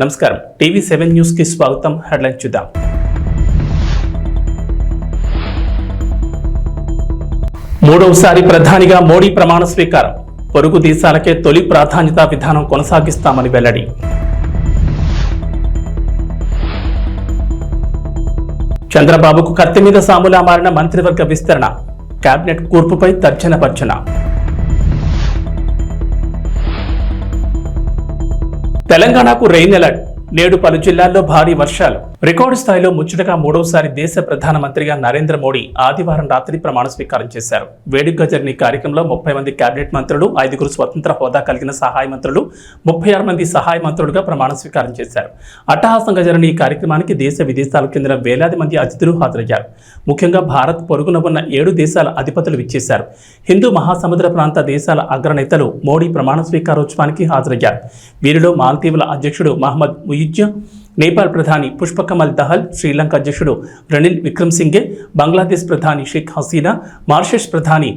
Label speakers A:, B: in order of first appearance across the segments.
A: నమస్కారం టీవీ7 న్యూస్ కి స్వాగతం. హెడ్లైన్ చూద్దాం. మూడవసారి ప్రధానిగా మోడీ ప్రమాణ స్వీకారం. పొరుగు దేశాలకే తొలి ప్రాధాన్యత విధానం కొనసాగిస్తామని వెల్లడి. చంద్రబాబుకు కత్తి మీద సాములా మారిన మంత్రివర్గ విస్తరణ. కేబినెట్ కూర్పుపై తర్జన భర్జన. తెలంగాణకు రెయిన్ అలర్ట్. నేడు పలు జిల్లాల్లో భారీ వర్షాలు. రికార్డు స్థాయిలో ముచ్చటగా మూడవసారి దేశ ప్రధానమంత్రిగా నరేంద్ర మోడీ ఆదివారం రాత్రి ప్రమాణ స్వీకారం చేశారు. వేడుకగా జరిగిన కార్యక్రమంలో 30 మంది కేబినెట్ మంత్రులు, 5 స్వతంత్ర హోదా కలిగిన సహాయ మంత్రులు, 36 మంది సహాయ మంత్రులుగా ప్రమాణ స్వీకారం చేశారు. అట్టహాసంగా జరిగిన ఈ కార్యక్రమానికి దేశ విదేశాలకు చెందిన వేలాది మంది అతిథులు హాజరయ్యారు. ముఖ్యంగా భారత్ పొరుగున ఉన్న 7 దేశాల అధిపతులు విచ్చేశారు. హిందూ మహాసముద్ర ప్రాంత దేశాల అగ్రనేతలు మోడీ ప్రమాణ స్వీకారోత్సవానికి హాజరయ్యారు. వీరిలో మాల్దీవుల అధ్యక్షుడు మహమ్మద్ ముయిజ్, నేపాల్ ప్రధాని పుష్పకమల్ దహల్, శ్రీలంక అధ్యక్షుడు రనిల్ విక్రమ్సింఘే, బంగ్లాదేశ్ ప్రధాని షేక్ హసీనా, మారిషస్ ప్రధాని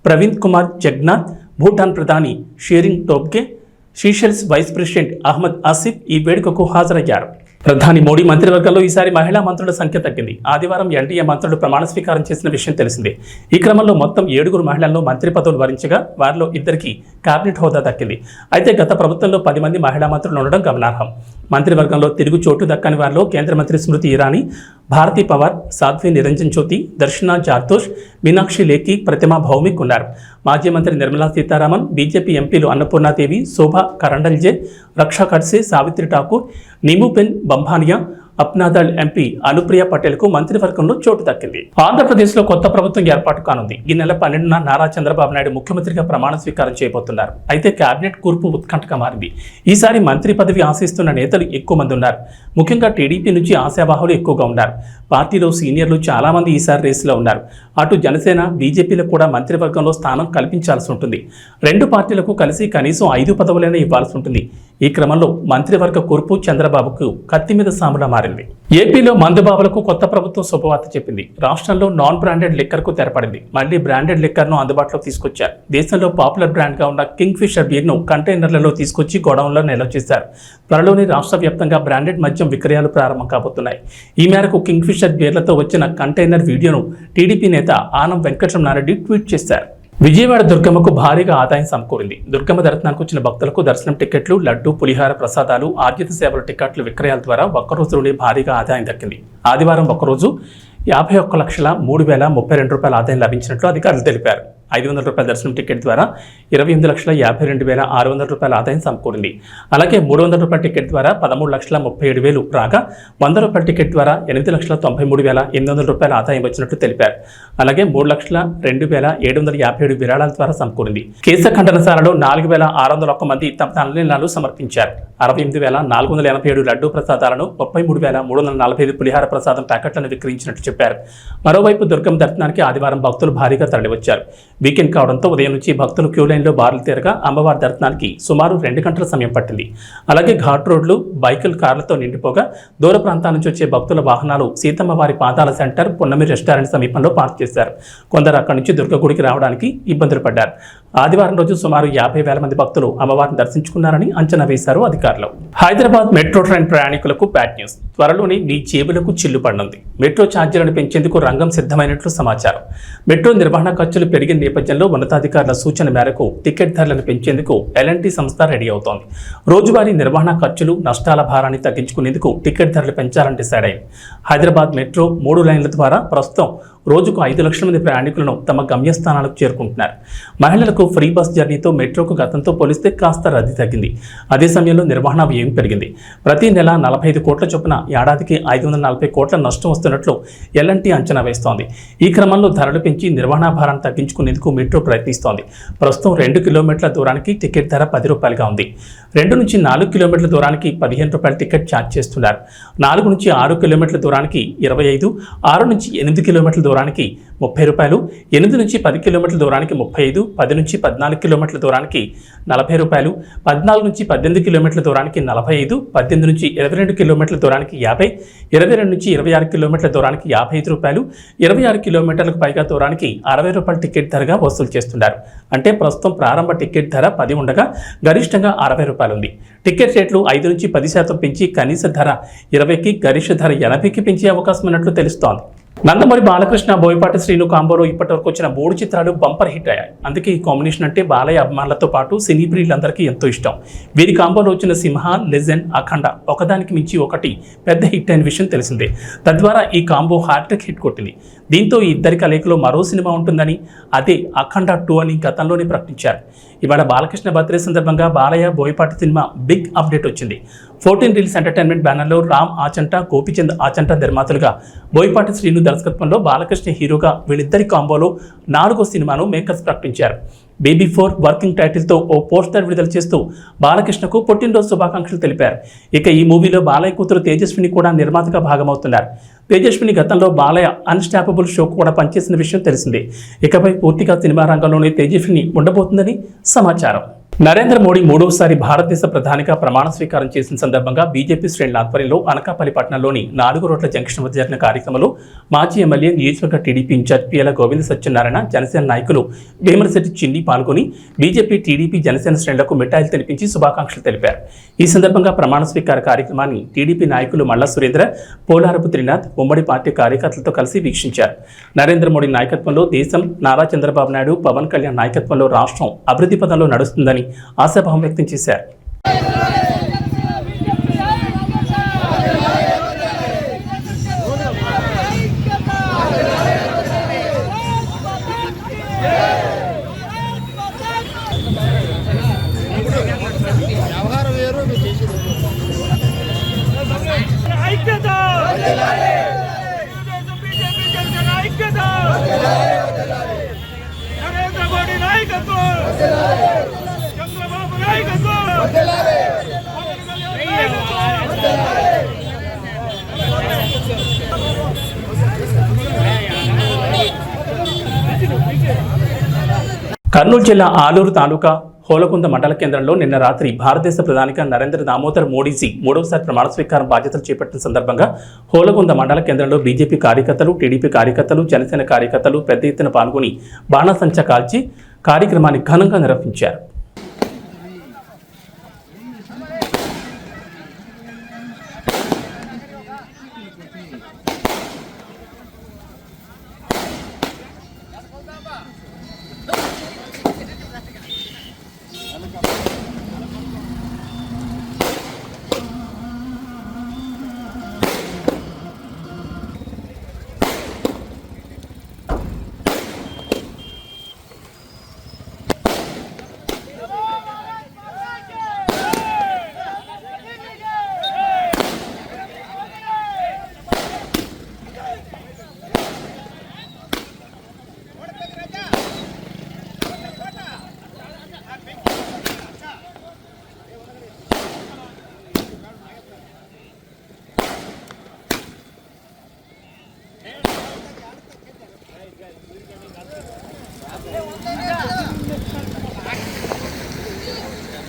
A: ప్రవీణ్ కుమార్ జగ్నాథ్, భూటాన్ ప్రధాని Tshering Tobgay, Seychelles vice president Ahmed Afif ఈ వేడుకకు హాజరయ్యారు. ప్రధాని మోడీ మంత్రివర్గంలో ఈసారి మహిళా మంత్రుల సంఖ్య తగ్గింది. ఆదివారం ఎన్డీఏ మంత్రులు ప్రమాణ స్వీకారం చేసిన విషయం తెలిసిందే. ఈ క్రమంలో మొత్తం 7 మహిళలను మంత్రి పదవులు వరించగా వారిలో 2 కేబినెట్ హోదా దక్కింది. అయితే గత ప్రభుత్వంలో 10 మంది మహిళా మంత్రులు ఉండడం గమనార్హం. మంత్రివర్గంలో తిరుగు చోటు దక్కని వారిలో కేంద్ర మంత్రి స్మృతి ఇరానీ, భారతీ పవార్, సాధ్వి నిరంజన్ జ్యోతి, దర్శనా జార్దోష్, మీనాక్షి లేఖి, ప్రతిమా భౌమిక్ ఉన్నారు. మాజీ మంత్రి నిర్మలా సీతారామన్, బీజేపీ ఎంపీలు అన్నపూర్ణాదేవి, శోభా కరండల్జే, రక్షా ఖడ్సే, సావిత్రి ఠాకూర్, నీముపెన్ బంభానియా, అప్నాదళ్ ఎంపీ అనుప్రియ పటేల్కు మంత్రివర్గంలో చోటు దక్కింది. ఆంధ్రప్రదేశ్లో కొత్త ప్రభుత్వం ఏర్పాటు కానుంది. ఈ నెల 12న నారా చంద్రబాబు నాయుడు ముఖ్యమంత్రిగా ప్రమాణ స్వీకారం చేయబోతున్నారు. అయితే కేబినెట్ కూర్పు ఉత్కంఠగా మారింది. ఈసారి మంత్రి పదవి ఆశిస్తున్న నేతలు ఎక్కువ మంది ఉన్నారు. ముఖ్యంగా టీడీపీ నుంచి ఆశావాహులు ఎక్కువగా ఉన్నారు. పార్టీలో సీనియర్లు చాలా మంది ఈసారి రేసులో ఉన్నారు. అటు జనసేన, బీజేపీలకు కూడా మంత్రివర్గంలో స్థానం కల్పించాల్సి ఉంటుంది. 2 పార్టీలకు కలిసి కనీసం 5 పదవులైనా ఇవ్వాల్సి ఉంటుంది. ఈ క్రమంలో మంత్రివర్గ కూర్పు చంద్రబాబుకు కత్తి మీద సాములా మారింది. ఏపీలో మందుబాబులకు కొత్త ప్రభుత్వం శుభవార్త చెప్పింది. రాష్ట్రంలో నాన్ బ్రాండెడ్ లిక్కర్కు తెరపడింది. మళ్లీ బ్రాండెడ్ లిక్కర్ను అందుబాటులోకి తీసుకొచ్చారు. దేశంలో పాపులర్ బ్రాండ్గా ఉన్న కింగ్ ఫిషర్ బీర్ను కంటైనర్లలో తీసుకొచ్చి గోడౌన్లో నిల్వ చేశారు. త్వరలోనే రాష్ట్ర వ్యాప్తంగా బ్రాండెడ్ మద్యం విక్రయాలు ప్రారంభం కాబోతున్నాయి. ఈ మేరకు కింగ్ ఫిషర్ బీర్లతో వచ్చిన కంటైనర్ వీడియోను టీడీపీ నేత ఆనం వెంకటరమణారెడ్డి ట్వీట్ చేశారు. విజయవాడ దుర్గమ్మకు భారీగా ఆదాయం సమకూరింది. దుర్గమ్మ దర్శనానికి వచ్చిన భక్తులకు దర్శనం టికెట్లు, లడ్డు, పులిహార ప్రసాదాలు, ఆర్జిత సేవల టికెట్లు విక్రయాల ద్వారా ఒక్కరోజులోనే భారీగా ఆదాయం దక్కింది. ఆదివారం ఒక్కరోజు 51,03,032 ఆదాయం లభించినట్లు అధికారులు తెలిపారు. 500 రూపాయల దర్శనం టికెట్ ద్వారా 28,52,600 ఆదాయం సమకూరింది. అలాగే 300 రూపాయల టికెట్ ద్వారా 13,37,000 రాగా 100 రూపాయల టికెట్ ద్వారా 8,93,800 ఆదాయం వచ్చినట్లు తెలిపారు. అలాగే 3,02,757 విరాళాల ద్వారా సమకూరింది. కేశ ఖండనశాలలో 4,601 మంది తమ తల్లినాలు సమర్పించారు. 68,487 లడ్డూ ప్రసాదాలను, 33,345 పులిహార ప్రసాదం ప్యాకెట్లను విక్రయించినట్టు చెప్పారు. మరోవైపు దుర్గమ్మ దర్శనానికి ఆదివారం భక్తులు భారీగా తరలివచ్చారు. వీకెండ్ కావడంతో ఉదయం నుంచి భక్తులు క్యూ లైన్లో బారులు తీరగా అమ్మవారి దర్శనానికి సుమారు 2 గంటల సమయం పట్టింది. అలాగే ఘాట్ రోడ్లు, బైకులు, కార్లతో నిండిపోగా దూర ప్రాంతాల నుంచి వచ్చే భక్తుల వాహనాలు సీతమ్మవారి పాదాల సెంటర్, పున్నమి రెస్టారెంట్ సమీపంలో పార్క్ చేశారు. కొందరు అక్కడి నుంచి దుర్గగుడికి రావడానికి ఇబ్బందులు పడ్డారు. ఆదివారం రోజు సుమారు 50,000 మంది భక్తులు అమ్మవారిని దర్శించుకున్నారని అంచనా వేశారు అధికారులు. హైదరాబాద్ మెట్రో ట్రైన్ ప్రయాణికులకు బ్యాడ్ న్యూస్. త్వరలోనే మీ జేబులకు చిల్లు పడనుంది. మెట్రో ఛార్జీలను పెంచేందుకు రంగం సిద్ధమైనట్లు సమాచారం. మెట్రో నిర్వహణ ఖర్చులు పెరిగిన నేపథ్యంలో ఉన్నతాధికారుల సూచన మేరకు టికెట్ ధరలను పెంచేందుకు ఎల్ఎన్టీ సంస్థ రెడీ అవుతోంది. రోజువారీ నిర్వహణ ఖర్చులు, నష్టాల భారాన్ని తగ్గించుకునేందుకు టికెట్ ధరలు పెంచాలని డిసైడ్ అయింది. హైదరాబాద్ మెట్రో 3 లైన్ల ద్వారా ప్రస్తుతం రోజుకు 5 లక్షల మంది ప్రయాణికులను తమ గమ్యస్థానాలకు చేరుకుంటున్నారు. మహిళలకు ఫ్రీ బస్ జర్నీతో మెట్రోకు గతంతో పోలిస్తే కాస్త రద్దీ తగ్గింది. అదే సమయంలో నిర్వహణ వ్యయం పెరిగింది. ప్రతి నెల 45 కోట్ల చొప్పున ఏడాదికి 540 కోట్ల నష్టం వస్తున్నట్లు ఎల్ఎన్టీ అంచనా వేస్తోంది. ఈ క్రమంలో ధరలు పెంచి నిర్వహణ భారాన్ని తగ్గించుకునేందుకు మెట్రో ప్రయత్నిస్తోంది. ప్రస్తుతం 2 కిలోమీటర్ల దూరానికి టికెట్ ధర 10 రూపాయలుగా ఉంది. 2 నుంచి 4 కిలోమీటర్ల దూరానికి 15 రూపాయల టికెట్ ఛార్జ్ చేస్తున్నారు. 4 నుంచి 6 కిలోమీటర్ల దూరానికి 25, 6 నుంచి 8 కిలోమీటర్ల దూరానికి దూరానికి 30 రూపాయలు, 8 నుంచి 10 కిలోమీటర్ల దూరానికి 35, 10 నుంచి 14 కిలోమీటర్ల దూరానికి 40 రూపాయలు, 14 నుంచి 18 కిలోమీటర్ల దూరానికి 45, 18 నుంచి 22 కిలోమీటర్ల దూరానికి 50, 22 నుంచి 26 కిలోమీటర్ల దూరానికి 55 రూపాయలు, 26 కిలోమీటర్లకు పైగా దూరానికి 60 రూపాయల టికెట్ ధరగా వసూలు చేస్తున్నారు. అంటే ప్రస్తుతం ప్రారంభ టికెట్ ధర 10 ఉండగా గరిష్టంగా 60 రూపాయలు ఉంది. టికెట్ రేట్లు 5 నుంచి 10% పెంచి కనీస ధర 20కి, గరిష్ట ధర 80కి పెంచే అవకాశం ఉన్నట్లు తెలుస్తోంది. నందమూరి బాలకృష్ణ, బోయపాటి శ్రీను కాంబోలో ఇప్పటివరకు వచ్చిన 3 చిత్రాలు బంపర్ హిట్ అయ్యాయి. అందుకే ఈ కాంబినేషన్ అంటే బాలయ్య అభిమానులతో పాటు సినీ ప్రియులందరికీ ఎంతో ఇష్టం. వీరి కాంబోలో వచ్చిన సింహ, లెజెండ్, అఖండ ఒకదానికి మించి ఒకటి పెద్ద హిట్ అయిన విషయం తెలిసిందే. తద్వారా ఈ కాంబో హ్యాట్రిక్ హిట్ కొట్టింది. దీంతో ఈ ఇద్దరి కలయికలో మరో సినిమా ఉంటుందని, అదే అఖండ 2 అని గతంలోనే ప్రకటించారు. ఇవాళ బాలకృష్ణ బర్త్డే సందర్భంగా Balayya, Boyapati cinema big update వచ్చింది. 14 రీల్స్ ఎంటర్టైన్మెంట్ బ్యానర్లో రామ్ ఆచంట, గోపిచంద్ ఆచంట నిర్మాతలుగా, బోయపాటి శ్రీను దర్శకత్వంలో బాలకృష్ణ హీరోగా వీళ్ళిద్దరి కాంబోలో 4వ సినిమాను మేకర్స్ ప్రకటించారు. బేబీ 4 వర్కింగ్ టైటిల్తో ఓ పోస్టర్ విడుదల చేస్తూ బాలకృష్ణకు పుట్టినరోజు శుభాకాంక్షలు తెలిపారు. ఇక ఈ మూవీలో బాలయ్య కూతురు తేజస్విని కూడా నిర్మాతగా భాగమవుతున్నారు. తేజస్విని గతంలో బాలయ్య అన్స్టాపబుల్ షో కూడా పనిచేసిన విషయం తెలిసిందే. ఇకపై పూర్తిగా సినిమా రంగంలోనే తేజస్విని ఉండబోతుందని సమాచారం. నరేంద్ర మోడీ 3వసారి భారతదేశ ప్రధానిగా ప్రమాణ స్వీకారం చేసిన సందర్భంగా బీజేపీ శ్రేణుల ఆధ్వర్యంలో అనకాపల్లి పట్టణంలోని 4 రోడ్ల జంక్షన్ వద్ద జరిగిన కార్యక్రమంలో మాజీ ఎమ్మెల్యే, నియోజకవర్గ టీడీపీ ఇన్ఛార్జ్ పియల గోవింద సత్యనారాయణ, జనసేన నాయకులు వేమరశెట్టి చిన్ని పాల్గొని బీజేపీ, టీడీపీ, జనసేన శ్రేణులకు మిఠాయిలు తినిపించి శుభాకాంక్షలు తెలిపారు. ఈ సందర్భంగా ప్రమాణ స్వీకార కార్యక్రమాన్ని టీడీపీ నాయకులు మల్లా సురేంద్ర, పోలారపు త్రినాథ్ ఉమ్మడి పార్టీ కార్యకర్తలతో కలిసి వీక్షించారు. నరేంద్ర మోడీ నాయకత్వంలో దేశం, నారా చంద్రబాబు నాయుడు, పవన్ కళ్యాణ్ నాయకత్వంలో రాష్ట్రం అభివృద్ధి పదంలో నడుస్తుందని ఆశాభావం వ్యక్తం చేశారు. కర్నూలు జిల్లా ఆలూరు తాలూకా హోలకుంద మండల కేంద్రంలో నిన్న రాత్రి భారతదేశ ప్రధానిగా నరేంద్ర దామోదర్ మోడీజీ 3వసారి ప్రమాణ స్వీకారం బాధ్యతలు చేపట్టిన సందర్భంగా హోలకుంద మండల కేంద్రంలో బీజేపీ కార్యకర్తలు, టీడీపీ కార్యకర్తలు, జనసేన కార్యకర్తలు పెద్ద ఎత్తున పాల్గొని బాణాసంచా కాల్చి కార్యక్రమాన్ని ఘనంగా నిర్వహించారు.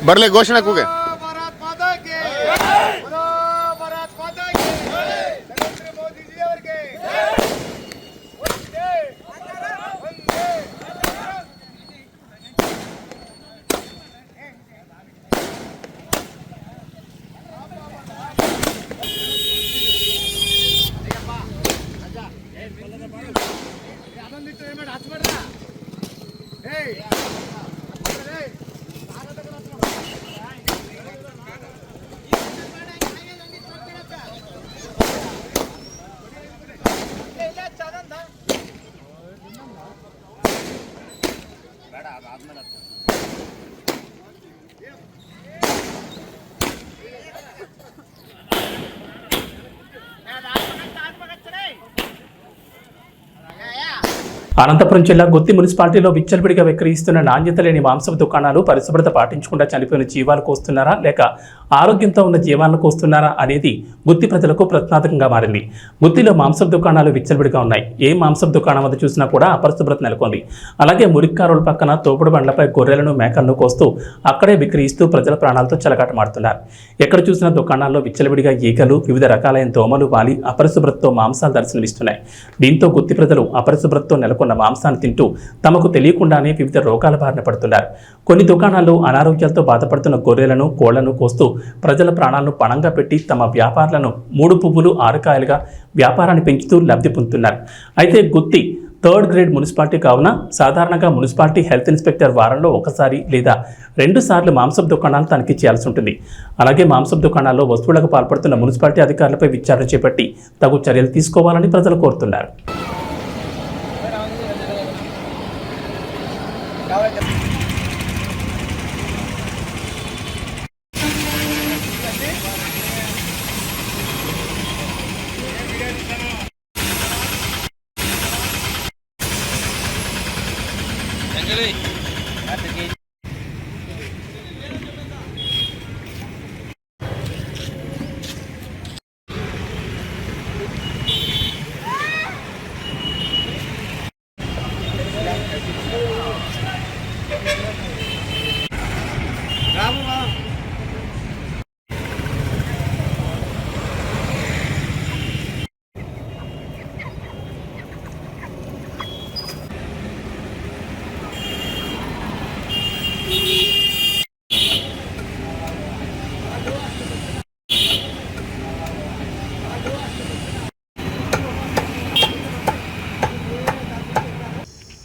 B: बरले घोषणा कुगे
A: అనంతపురం జిల్లా గుత్తి మున్సిపాలిటీలో విచ్చలవిడిగా విక్రయిస్తున్న నాణ్యత లేని మాంసపు దుకాణాలు పరిశుభ్రత పాటించకుండా చనిపోయిన జీవాలు కోస్తున్నారా లేక ఆరోగ్యంతో ఉన్న జీవాలను కోస్తున్నారా అనేది గుత్తి ప్రజలకు ప్రశ్నార్థకంగా మారింది. గుత్తిలో మాంసపు దుకాణాలు విచ్చలవిడిగా ఉన్నాయి. ఏ మాంసపు దుకాణం వద్ద చూసినా కూడా అపరిశుభ్రత నెలకొంది. అలాగే మురిక్కారుల పక్కన తోపుడు బండ్లపై గొర్రెలను మేకలను కోస్తూ అక్కడే విక్రయిస్తూ ప్రజల ప్రాణాలతో చెలగాటమాడుతున్నారు. ఎక్కడ చూసినా దుకాణాల్లో విచ్చలవిడిగా ఈగలు, వివిధ రకాలైన దోమలు వాలి అపరిశుభ్రతతో మాంసాలు దర్శనమిస్తున్నాయి. దీంతో గుత్తి ప్రజలు అపరిశుభ్రతతో నెలకొన్న మాంసాన్ని తింటూ తమకు తెలియకుండానే వివిధ రోగాల బారిన పడుతున్నారు. కొన్ని దుకాణాల్లో అనారోగ్యాలతో బాధపడుతున్న గొర్రెలను, కోళ్లను కోస్తూ ప్రజల ప్రాణాలను పణంగా పెట్టి తమ వ్యాపారాలను 3 పువ్వులు 6 కాయలుగా వ్యాపారాన్ని పెంచుతూ లబ్ధి పొందుతున్నారు. అయితే గుత్తి 3rd గ్రేడ్ మున్సిపాలిటీ కావున సాధారణంగా మున్సిపాలిటీ హెల్త్ ఇన్స్పెక్టర్ వారంలో 1 లేదా 2 సార్లు మాంసపు దుకాణాలు తనిఖీ చేయాల్సి ఉంటుంది. అలాగే మాంసపు దుకాణాల్లో వస్తువులకు పాల్పడుతున్న మున్సిపాలిటీ అధికారులపై విచారణ చేపట్టి తగు చర్యలు తీసుకోవాలని ప్రజలు కోరుతున్నారు.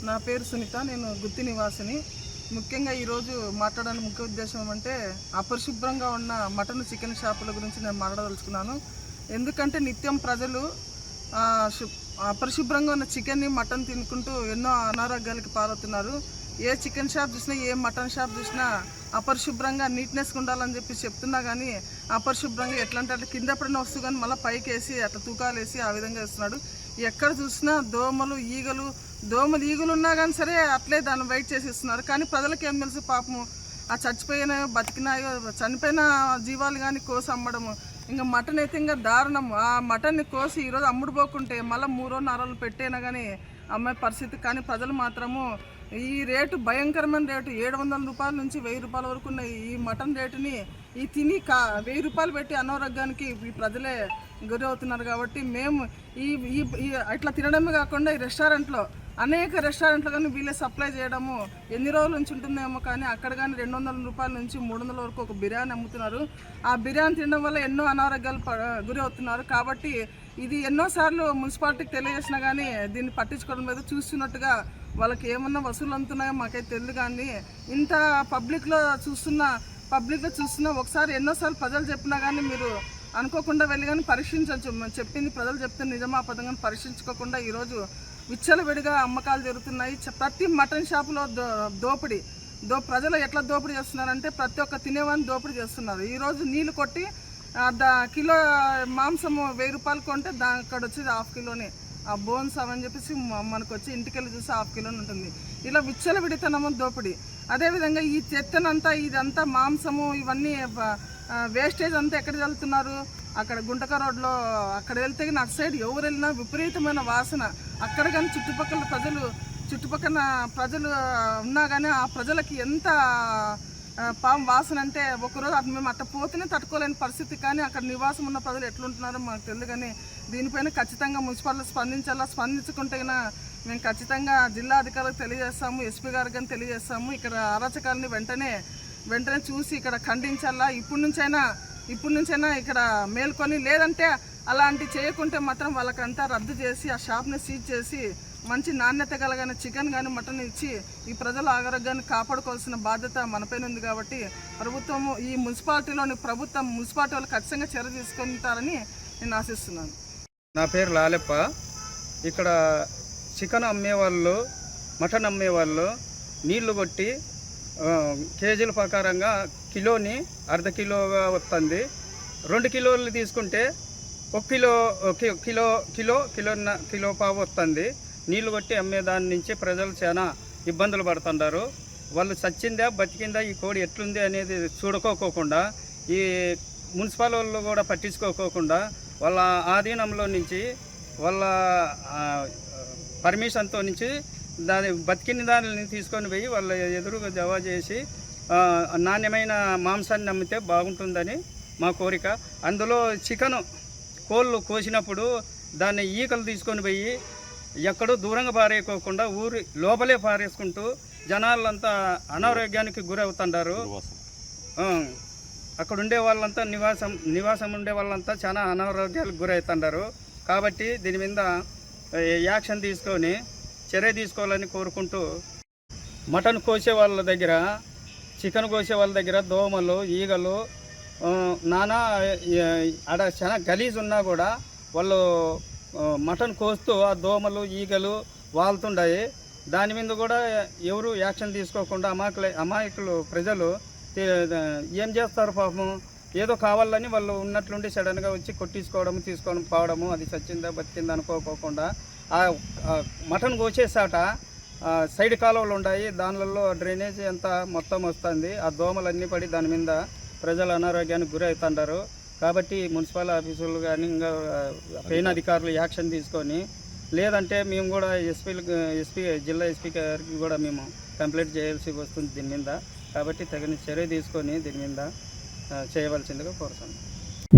C: నా పేరు సునీత, నేను గుత్తి నివాసిని. ముఖ్యంగా ఈరోజు మాట్లాడడానికి ముఖ్య ఉద్దేశం ఏమంటే అపరిశుభ్రంగా ఉన్న మటన్, చికెన్ షాపుల గురించి నేను మాట్లాడదలుచుకున్నాను. ఎందుకంటే నిత్యం ప్రజలు అపరిశుభ్రంగా ఉన్న చికెన్ని, మటన్ తినుకుంటూ ఎన్నో అనారోగ్యాలకి పాలవుతున్నారు. ఏ చికెన్ షాప్ చూసినా, ఏ మటన్ షాప్ చూసినా అపరిశుభ్రంగా నీట్నెస్గా ఉండాలని చెప్పి చెప్తున్నా కానీ అపరిశుభ్రంగా ఎట్లా అంటే కింద పడిన వస్తువు కానీ మళ్ళీ పైకి వేసి అట్లా తూకాలు వేసి ఆ విధంగా వేస్తున్నాడు. ఎక్కడ చూసినా దోమలు, ఈగలు ఉన్నా కానీ సరే అట్లే దాన్ని వెయిట్ చేసి ఇస్తున్నారు. కానీ ప్రజలకు ఏం తెలుసు, పాపము ఆ చచ్చిపోయిన, బతికినాయో, చనిపోయిన జీవాలు కానీ కోసి అమ్మడము. ఇంకా మటన్ అయితే ఇంకా దారుణం. ఆ మటన్ని కోసి ఈరోజు అమ్ముడు పోకుంటే మళ్ళీ 3 రోజులు పెట్టైనా కానీ అమ్మాయి పరిస్థితి. కానీ ప్రజలు మాత్రము ఈ రేటు భయంకరమైన రేటు, 700 రూపాయల నుంచి 1000 రూపాయల వరకు ఉన్న ఈ మటన్ రేటుని ఈ తిని 1000 రూపాయలు పెట్టి అనారోగ్యానికి ఈ ప్రజలే గురి అవుతున్నారు. కాబట్టి మేము ఈ ఇట్లా తినడమే కాకుండా ఈ రెస్టారెంట్లో అనేక రెస్టారెంట్లు కానీ వీళ్ళే సప్లై చేయడము ఎన్ని రోజుల నుంచి ఉంటుందేమో, కానీ అక్కడ కానీ 200 రూపాయల నుంచి 300 వరకు ఒక బిర్యానీ అమ్ముతున్నారు. ఆ బిర్యానీ తినడం వల్ల ఎన్నో అనారోగ్యాలు గురి అవుతున్నారు. కాబట్టి ఇది ఎన్నోసార్లు మున్సిపాలిటీకి తెలియజేసినా కానీ దీన్ని పట్టించుకోవడం లేదు. చూస్తున్నట్టుగా వాళ్ళకి ఏమన్నా వసూలు అందుతున్నాయో మాకైతే తెలియదు. కానీ ఇంత పబ్లిక్లో చూస్తున్నా ఒకసారి ఎన్నోసార్లు ప్రజలు చెప్పినా కానీ మీరు అనుకోకుండా వెళ్ళి కానీ పరీక్షించవచ్చు. చెప్పింది ప్రజలు చెప్తే నిజమా అబద్ధంగా పరీక్షించుకోకుండా ఈరోజు విచ్చలవిడిగా అమ్మకాలు జరుగుతున్నాయి. ప్రతి మటన్ షాపులో దోపిడీ. ప్రజలు ఎట్లా దోపిడీ చేస్తున్నారంటే ప్రతి ఒక్క తినేవాడిని దోపిడీ చేస్తున్నారు. ఈరోజు నీళ్ళు కొట్టి కిలో మాంసము 1000 రూపాయలు కొంటే అక్కడ వచ్చేది 1/2 కిలోనే. ఆ బోన్స్ అవని చెప్పేసి మనకు వచ్చి ఇంటికెళ్ళి చూసి 1/2 కిలోని ఉంటుంది. ఇలా విచ్చలవిడితనము దోపిడీ. అదేవిధంగా ఈ చెత్తనంతా, ఇదంతా మాంసము, ఇవన్నీ వేస్టేజ్ అంతా ఎక్కడ చల్లుతున్నారు? అక్కడ గుంటక రోడ్లో అక్కడ వెళ్తే కానీ అటు సైడ్ ఎవరు వెళ్ళినా విపరీతమైన వాసన. అక్కడ కానీ చుట్టుపక్కల ప్రజలు ఉన్నా కానీ ఆ ప్రజలకి ఎంత వాసన అంటే ఒకరోజు మేము అట్ట పోతేనే తట్టుకోలేని పరిస్థితి. కానీ అక్కడ నివాసం ఉన్న ప్రజలు ఎట్లుంటున్నారో మాకు తెలియదు. కానీ దీనిపైన ఖచ్చితంగా మున్సిపాలిటీ స్పందించాలా. స్పందించుకుంటే మేము ఖచ్చితంగా జిల్లా అధికారులకు తెలియజేస్తాము, ఎస్పీ గారికి కానీ తెలియజేస్తాము. ఇక్కడ అరాచకాలని వెంటనే చూసి ఇక్కడ ఖండించాలా. ఇప్పటి నుంచైనా ఇక్కడ మేల్కొని, లేదంటే అలాంటి చేయకుంటే మాత్రం వాళ్ళకంతా రద్దు చేసి ఆ షాప్ని సీజ్ చేసి మంచి నాణ్యత కలిగిన చికెన్ కానీ మటన్ ఇచ్చి ఈ ప్రజల ఆరోగ్యాన్ని కాపాడుకోవాల్సిన బాధ్యత మనపైన ఉంది. కాబట్టి ప్రభుత్వము ఈ మున్సిపాలిటీ వాళ్ళు ఖచ్చితంగా చర్య తీసుకుంటారని నేను ఆశిస్తున్నాను.
D: నా పేరు లాలెప్ప. ఇక్కడ చికెన్ అమ్మేవాళ్ళు, మటన్ అమ్మేవాళ్ళు నీళ్లు కొట్టి కేజీల ప్రకారంగా కిలోని 1/2 కిలోగా వస్తుంది. 2 కిలోలు తీసుకుంటే 1 కిలో పావు వస్తుంది. నీళ్లు కొట్టి అమ్మే దాని నుంచి ప్రజలు చాలా ఇబ్బందులు పడుతున్నారు. వాళ్ళు చచ్చిందా బతికిందా ఈ కోడి ఎట్లుంది అనేది చూడుకోకుండా ఈ మున్సిపల్ వాళ్ళు కూడా పట్టించుకోకుండా వాళ్ళ ఆధీనంలో నుంచి వాళ్ళ పర్మిషన్తో నుంచి దాని బతికిన దానిని తీసుకొని పోయి వాళ్ళ ఎదురుగా జవా చేసి నాణ్యమైన మాంసాన్ని అమ్మితే బాగుంటుందని మా కోరిక. అందులో చికెను కోళ్ళు కోసినప్పుడు దాన్ని ఈకలు తీసుకొని పోయి ఎక్కడో దూరంగా పారేయకోకుండా ఊరి లోపలే పారేసుకుంటూ జనాలంతా అనారోగ్యానికి గురవుతున్నారు. అక్కడ ఉండే వాళ్ళంతా నివాసం ఉండే వాళ్ళంతా చాలా అనారోగ్యాలకు గురవుతున్నారు. కాబట్టి దీని మీద యాక్షన్ తీసుకొని చర్య తీసుకోవాలని కోరుకుంటూ, మటన్ కోసే వాళ్ళ దగ్గర, చికెన్ కోసే వాళ్ళ దగ్గర దోమలు, ఈగలు నానా ఆడ చాలా గలీజ్ ఉన్నా కూడా వాళ్ళు మటన్ కోస్తూ ఆ దోమలు, ఈగలు వాళ్తుంటాయి. దాని మీద కూడా ఎవరు యాక్షన్ తీసుకోకుండా అమాయకులు ప్రజలు ఏం చేస్తారు పాపం, ఏదో కావాలని వాళ్ళు ఉన్నట్లుండి సడన్గా వచ్చి కొట్టించుకోవడము, తీసుకొని పోవడము, అది చచ్చిందా బతికిందా అనుకోకుండా ఆ మటన్ కోసేసాట సైడ్ కాలువలు ఉన్నాయి, దానిలో డ్రైనేజ్ అంతా మొత్తం వస్తుంది. ఆ దోమలన్నీ పడి దాని మీద ప్రజలు అనారోగ్యానికి గురవుతుంటారు. కాబట్టి మున్సిపల్ ఆఫీసులు కానీ ఇంకా పైన అధికారులు యాక్షన్ తీసుకొని, లేదంటే మేము కూడా ఎస్పీ జిల్లా ఎస్పీ గారికి కూడా మేము కంప్లైంట్ చేయాల్సి వస్తుంది దీని మీద. కాబట్టి తగిన చర్య తీసుకొని దీని మీద చేయవలసిందిగా కోరుతున్నాను.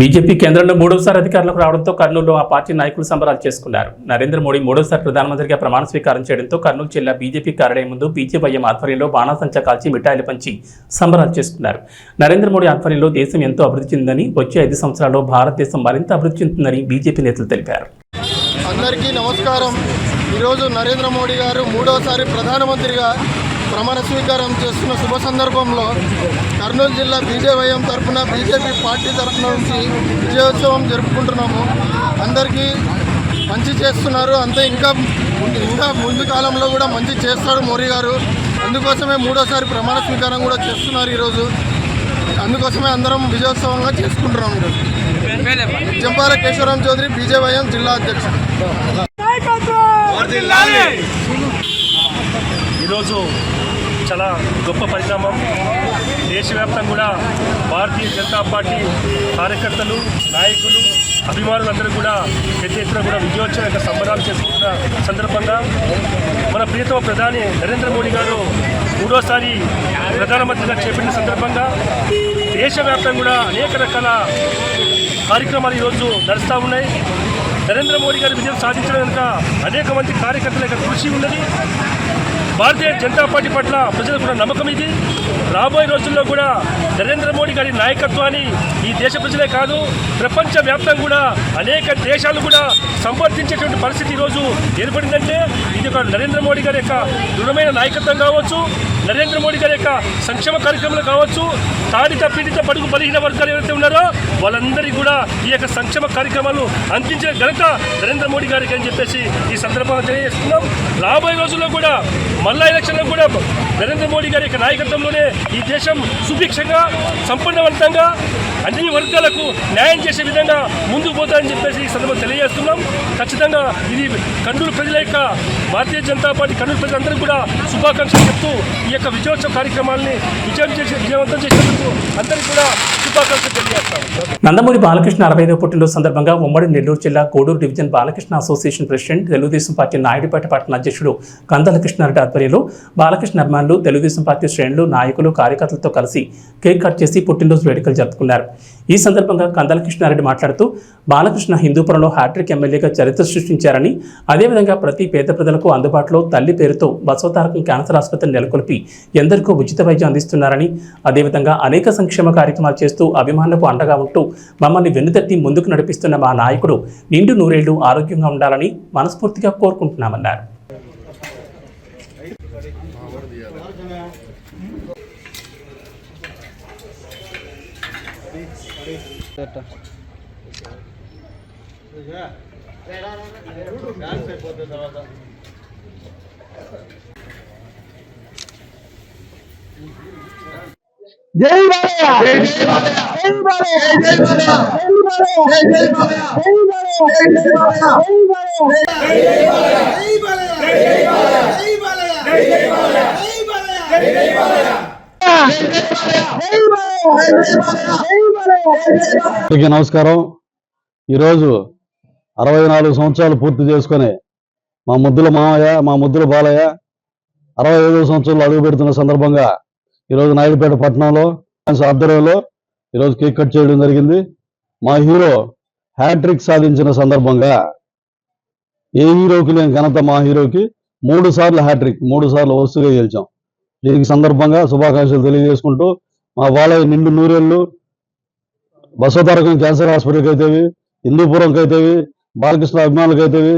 A: బీజేపీ కేంద్రంలో మూడోసారి అధికారంలోకి రావడంతో కర్నూలులో ఆ పార్టీ నాయకులు సంబరాలు చేసుకున్నారు. నరేంద్ర మోడీ మూడోసారి ప్రధానమంత్రిగా ప్రమాణ స్వీకారం చేయడంతో కర్నూలు జిల్లా బీజేపీ కార్యాలయం ముందు బీజేపీ ఆధ్వర్యంలో బాణాసంచా కాల్చి మిఠాయిలు పంచి సంబరాలు చేసుకున్నారు. నరేంద్ర మోడీ ఆధ్వర్యంలో దేశం ఎంతో అభివృద్ధి చెందిందని, వచ్చే 5 సంవత్సరాల్లో భారతదేశం మరింత అభివృద్ధి చెందుతుందని బీజేపీ నేతలు తెలిపారు.
E: అందరికీ నమస్కారం. ఈరోజు నరేంద్ర మోడీ గారు మూడోసారి ప్రధానమంత్రిగా ప్రమాణ స్వీకారం చేస్తున్న శుభ సందర్భంలో కర్నూలు జిల్లా బీజేవైఎం తరఫున, బీజేపీ పార్టీ తరఫున నుంచి విజయోత్సవం జరుపుకుంటున్నాము. అందరికీ మంచి చేస్తున్నారు, అంతే ఇంకా ముందు కాలంలో కూడా మంచి చేస్తాడు మోడీ గారు. అందుకోసమే మూడోసారి ప్రమాణ స్వీకారం కూడా చేస్తున్నారు ఈరోజు. అందుకోసమే అందరం విజయోత్సవంగా చేసుకుంటున్నాం ఈరోజు. జంపాల కేశవరాం చౌదరి, బీజేవైఎం జిల్లా అధ్యక్షుడు.
F: ఈరోజు చాలా గొప్ప పరిణామం. దేశవ్యాప్తంగా కూడా భారతీయ జనతా పార్టీ కార్యకర్తలు, నాయకులు, అభిమానులందరూ కూడా పెద్ద ఎత్తున కూడా విజయోత్సవ యొక్క సంబరాలు చేసుకుంటున్న సందర్భంగా మన ప్రియతమ ప్రధాని నరేంద్ర మోడీ గారు మూడోసారి ప్రధానమంత్రిగా చేపట్టిన సందర్భంగా దేశవ్యాప్తంగా కూడా అనేక రకాల కార్యక్రమాలు ఈరోజు నడుస్తూ ఉన్నాయి. నరేంద్ర మోడీ గారు విజయం సాధించడం కనుక అనేక మంది కార్యకర్తల యొక్క కృషి ఉన్నది. భారతీయ జనతా పార్టీ పట్ల ప్రజలకు కూడా నమ్మకం ఇది. రాబోయే రోజుల్లో కూడా నరేంద్ర మోడీ గారి నాయకత్వాన్ని ఈ దేశ ప్రజలే కాదు, ప్రపంచ వ్యాప్తంగా కూడా అనేక దేశాలు కూడా సంవర్ధించేటువంటి పరిస్థితి ఈరోజు ఏర్పడిందంటే ఇది ఒక నరేంద్ర మోడీ గారి యొక్క దృఢమైన నాయకత్వం కావచ్చు, నరేంద్ర మోడీ గారి యొక్క సంక్షేమ కార్యక్రమాలు కావచ్చు, తాడిత పీడిత బడుగు బలహీన వర్గాలు ఎవరైతే ఉన్నారో వాళ్ళందరికీ కూడా ఈ యొక్క సంక్షేమ కార్యక్రమాలు అందించిన ఘనత నరేంద్ర మోడీ గారికి అని చెప్పేసి ఈ సందర్భంగా తెలియజేస్తున్నాం. రాబోయే రోజుల్లో కూడా మళ్ళా ఎలక్షన్లో కూడా నరేంద్ర మోడీ గారి యొక్క నాయకత్వంలోనే ఈ దేశం సుభిక్షంగా, సంపన్నవంతంగా, అన్ని వర్గాలకు న్యాయం చేసే విధంగా ముందుకు పోతారని చెప్పేసి ఈ సందర్భంగా తెలియజేస్తున్నాం. ఖచ్చితంగా ఇది కర్నూలు ప్రజల యొక్క, భారతీయ జనతా పార్టీ కర్నూలు ప్రజలందరికీ కూడా శుభాకాంక్షలు చెప్తూ ఈ యొక్క విజయోత్సవ కార్యక్రమాన్ని విజయవంతం చేసేందుకు అందరికీ కూడా శుభాకాంక్షలు తెలియజేస్తాం.
A: నందమూరి బాలకృష్ణ 65వ పుట్టినరోజు సందర్భంగా ఉమ్మడి నెల్లూరు జిల్లా Koduru division Balakrishna association president, Telugu Desam party Naidupeta పట్టణ అధ్యక్షుడు కందాల కృష్ణారెడ్డి ఆధ్వర్యంలో బాలకృష్ణ అభిమానులు, తెలుగుదేశం పార్టీ శ్రేణులు, నాయకులు, కార్యకర్తలతో కలిసి కేక్ కట్ చేసి పుట్టినరోజు వేడుకలు జరుపుకున్నారు. ఈ సందర్భంగా కందాల కృష్ణారెడ్డి మాట్లాడుతూ బాలకృష్ణ హిందూపురంలో హ్యాట్రిక్ ఎమ్మెల్యేగా చరిత్ర సృష్టించారని, అదేవిధంగా ప్రతి పేద ప్రజలకు అందుబాటులో తల్లి పేరుతో బసవతారకం క్యాన్సర్ ఆసుపత్రిని నెలకొల్పి ఎందరికో ఉచిత వైద్యం అందిస్తున్నారని, అదేవిధంగా అనేక సంక్షేమ కార్యక్రమాలు చేస్తూ అభిమానులకు అండగా ఉంటూ మమ్మల్ని వెన్నుతట్టి ముందుకు నడిపిస్తున్న మా నాయకుడు నిండు నూరేళ్లు ఆరోగ్యంగా ఉండాలని మనస్ఫూర్తిగా కోరుకుంటున్నామన్నారు.
G: అందరికీ నమస్కారం. ఈరోజు 64 సంవత్సరాలు పూర్తి చేసుకొని మా ముద్దుల మామయ్య, మా ముద్దుల బాలయ్య 65వ సంవత్సరంలో అడుగు పెడుతున్న సందర్భంగా ఈరోజు నాయుడుపేట పట్టణంలో ఆధ్వర్యంలో ఈరోజు కేక్ కట్ చేయడం జరిగింది. మా హీరో హ్యాట్రిక్ సాధించిన సందర్భంగా ఏ హీరోకి లేని ఘనత మా హీరోకి 3 సార్లు హ్యాట్రిక్, 3 సార్లు వరుసగా గెలిచాం. దీనికి సందర్భంగా శుభాకాంక్షలు తెలియజేసుకుంటూ మా బాలయ్య నిండు నూరేళ్లు బసవతారకం క్యాన్సర్ హాస్పిటల్కి అయితేవి, హిందూపురంకి అయితేవి, బాలకృష్ణ అభిమానులకి అయితేవి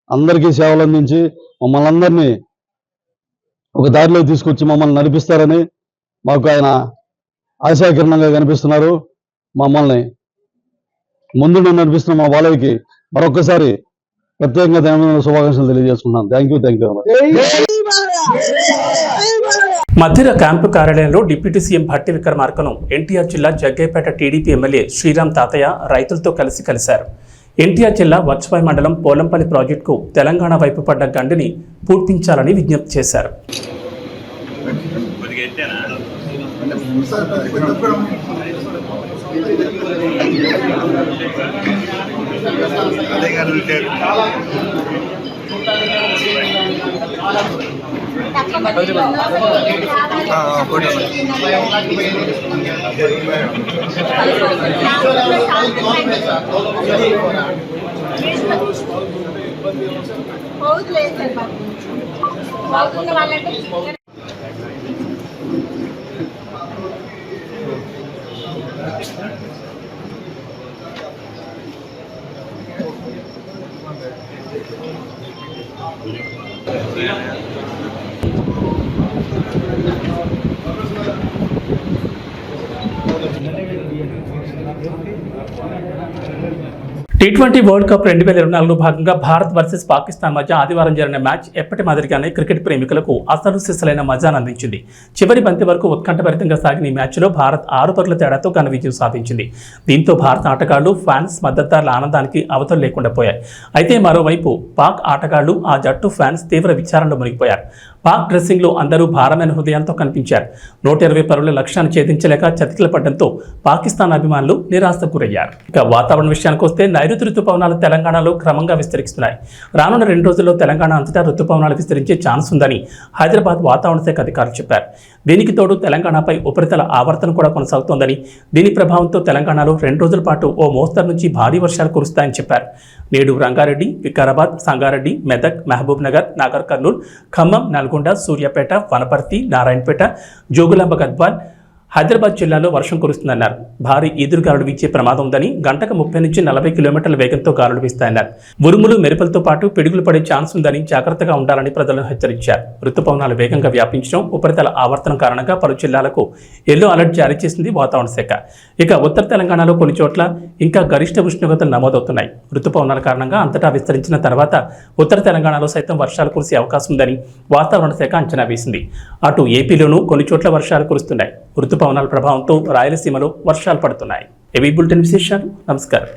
G: అందరికీ సేవలు అందించి మమ్మల్ని అందరినీ ఒక దారిలో తీసుకొచ్చి మమ్మల్ని నడిపిస్తారని మాకు ఆయన ఆశాకిరణంగా కనిపిస్తున్నారు. మమ్మల్ని ముందు నడిపిస్తున్న మా బాలయ్యకి మరొకసారి ప్రత్యేకంగా ధన్యవాదాలు, శుభాకాంక్షలు తెలియజేసుకుంటున్నాను. Thank you.
A: మధిర క్యాంపు కార్యాలయంలో డిప్యూటీ సీఎం భట్టి విక్రమార్కను ఎన్టీఆర్ జిల్లా జగ్గైపేట టీడీపీ ఎమ్మెల్యే శ్రీరామ్ తాతయ్య రైతులతో కలిశారు. ఎన్టీఆర్ జిల్లా వర్చవాయి మండలం పోలంపల్లి ప్రాజెక్టుకు తెలంగాణ వైపు పడ్డ గండిని పూడ్పించాలని విజ్ఞప్తి చేశారు. T20 వరల్డ్ కప్ 2024లో భాగంగా భారత్ వర్సెస్ పాకిస్తాన్ మధ్య ఆదివారం జరిగిన మ్యాచ్ ఎప్పటి మాదిరిగానే క్రికెట్ ప్రేమికులకు అసలు సిసలైన మజాను అందించింది. చివరి బంతి వరకు ఉత్కంఠభరితంగా సాగిన ఈ మ్యాచ్లో భారత్ 6 పరుగుల తేడాతో ఘన విజయం సాధించింది. దీంతో భారత ఆటగాళ్లు, ఫ్యాన్స్, మద్దతుదారుల ఆనందానికి అవతలు లేకుండా పోయాయి. అయితే మరోవైపు పాక్ ఆటగాళ్లు, ఆ జట్టు ఫ్యాన్స్ తీవ్ర విచారణలో మునిగిపోయారు. పాక్ డ్రెస్సింగ్లో అందరూ భారమైన హృదయాలతో కనిపించారు. 120 పరుగుల లక్ష్యాన్ని ఛేదించలేక చతికిల పడడంతో పాకిస్తాన్ అభిమానులు నిరాశకు గురయ్యారు. ఇక వాతావరణ విషయానికి వస్తే నైరుతి రుతుపవనాలు తెలంగాణలో క్రమంగా విస్తరిస్తున్నాయి. రానున్న 2 రోజుల్లో తెలంగాణ అంతటా రుతుపవనాలు విస్తరించే ఛాన్స్ ఉందని హైదరాబాద్ వాతావరణ శాఖ అధికారులు చెప్పారు. దీనికి తోడు తెలంగాణపై ఉపరితల ఆవర్తనం కూడా కొనసాగుతోందని, దీని ప్రభావంతో తెలంగాణలో 2 రోజుల పాటు ఓ మోస్తరు నుంచి భారీ వర్షాలు కురుస్తాయని చెప్పారు. నేడు రంగారెడ్డి, వికారాబాద్, సంగారెడ్డి, మెదక్, మహబూబ్ నగర్, నాగర్ కర్నూల్, ఖమ్మం, నల్గొండ, సూర్యాపేట, వనపర్తి, నారాయణపేట, జోగులాంబ గద్వాల్, హైదరాబాద్ జిల్లాలో వర్షం కురుస్తుందన్నారు. భారీ ఈదురుగాలులు వీచే ప్రమాదం ఉందని, గంటకు 30 నుంచి 40 కిలోమీటర్ల వేగంతో గాలులు వీస్తాయన్నారు. ఉరుములు, మెరుపులతో పాటు పిడుగులు పడే ఛాన్స్ ఉందని జాగ్రత్తగా ఉండాలని ప్రజలను హెచ్చరించారు. రుతుపవనాలు వేగంగా వ్యాపించడం, ఉపరితల ఆవర్తనం కారణంగా పలు జిల్లాలకు ఎల్లో అలర్ట్ జారీ చేసింది వాతావరణ శాఖ. ఇక ఉత్తర తెలంగాణలో కొన్ని చోట్ల ఇంకా గరిష్ట ఉష్ణోగ్రతలు నమోదవుతున్నాయి. రుతుపవనాల కారణంగా అంతటా విస్తరించిన తర్వాత ఉత్తర తెలంగాణలో సైతం వర్షాలు కురిసే అవకాశం ఉందని వాతావరణ శాఖ అంచనా వేసింది. అటు ఏపీలోనూ కొన్ని చోట్ల వర్షాలు కురుస్తున్నాయి. రుతుపవనాల ప్రభావంతో రాయలసీమలో వర్షాలు పడుతున్నాయి. ఏబీ బులెటిన్ విశేషాలు. నమస్కారం.